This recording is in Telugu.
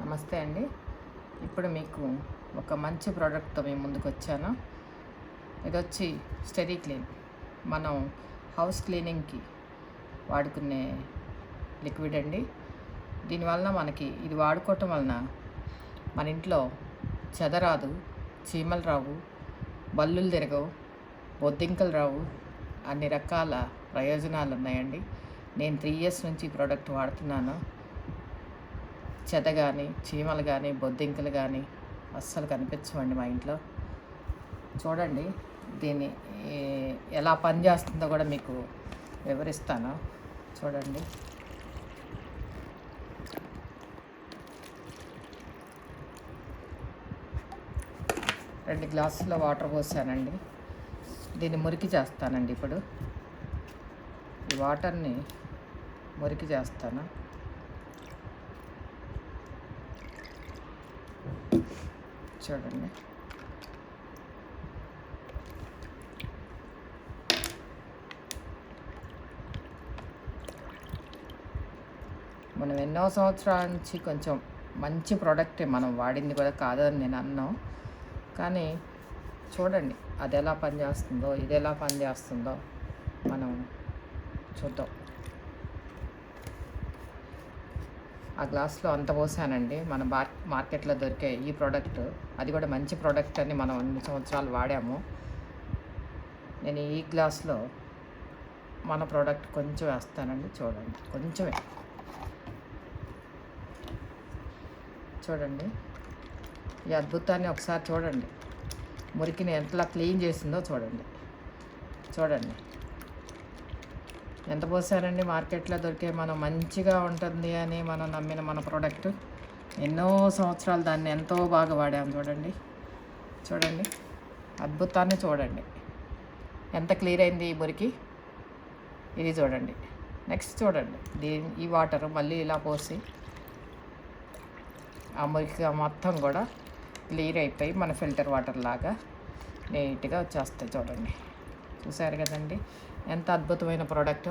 నమస్తే అండి. ఇప్పుడు మీకు ఒక మంచి ప్రోడక్ట్తో మేము ముందుకు వచ్చాను. ఇది వచ్చి స్టెరీ క్లీన్. మనం హౌస్ క్లీనింగ్కి వాడుకునే లిక్విడ్ అండి. దీనివలన మనకి ఇది వాడుకోవటం వలన మన ఇంట్లో చెద రాదు, చీమలు రావు, బల్లులు తిరగవు, బొద్దింకలు రావు, అన్ని రకాల ప్రయోజనాలు ఉన్నాయండి. నేను 3 years నుంచి ఈ ప్రోడక్ట్ వాడుతున్నాను. చెద కానీ, చీమలు కానీ, బొద్దింకలు కానీ అస్సలు కనిపించవండి మా ఇంట్లో. చూడండి, దీన్ని ఎలా పనిచేస్తుందో కూడా మీకు వివరిస్తాను. చూడండి, రెండు గ్లాసుల్లో వాటర్ పోసానండి. దీన్ని మురికి చేస్తానండి. ఇప్పుడు ఈ వాటర్ని మురికి చేస్తాను. చూడండి, మనం ఎన్నో సంవత్సరాల నుంచి కొంచెం మంచి ప్రోడక్టే మనం వాడింది కూడా కాదని నేను అన్నాను. కానీ చూడండి, అది ఎలా పనిచేస్తుందో, ఇది ఎలా పనిచేస్తుందో మనం చూద్దాం. ఆ గ్లాస్లో అంత పోసానండి. మన మార్కెట్లో దొరికే ఈ ప్రోడక్ట్, అది కూడా మంచి ప్రోడక్ట్ అని మనం అన్ని సంవత్సరాలు వాడాము. నేను ఈ గ్లాస్లో మన ప్రోడక్ట్ కొంచెం వేస్తానండి. చూడండి, కొంచెమే. చూడండి, ఈ అద్భుతాన్ని ఒకసారి చూడండి. మురికిని ఎంతలా క్లీన్ చేసిందో చూడండి. చూడండి ఎంత పోసారండి. మార్కెట్లో దొరికే మనం మంచిగా ఉంటుంది అని మనం నమ్మిన మన ప్రోడక్ట్ ఎన్నో సంవత్సరాలు దాన్ని ఎంతో బాగా వాడాము. చూడండి, చూడండి, అద్భుతాన్ని చూడండి. ఎంత క్లియర్ అయింది ఈ మురికి. ఇది చూడండి. నెక్స్ట్ చూడండి, ఈ వాటర్ మళ్ళీ ఇలా పోసి ఆ మురికి మొత్తం కూడా క్లియర్ అయిపోయి మన ఫిల్టర్ వాటర్ లాగా నీట్గా వచ్చేస్తాయి. చూడండి, చూసారు కదండి ఎంత అద్భుతమైన ప్రోడక్ట్.